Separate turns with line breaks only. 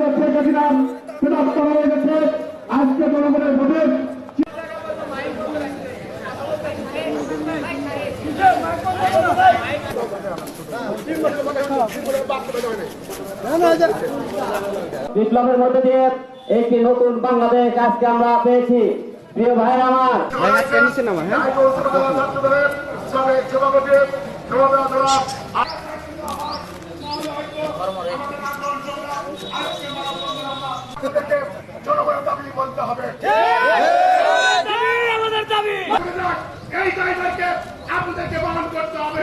শেখ হাসিনা পদার্থ হয়ে গেছে। আজকে জনগণের ভোটে
বিপ্লবের মধ্যে দিয়ে একটি নতুন বাংলাদেশ আজকে আমরা পেয়েছি। প্রিয় ভাইয়ের আমার,
জনগণের দাবি বলতে হবে, আমাদের দাবি, এই দাবিকে আপনাদেরকে পালন করতে হবে।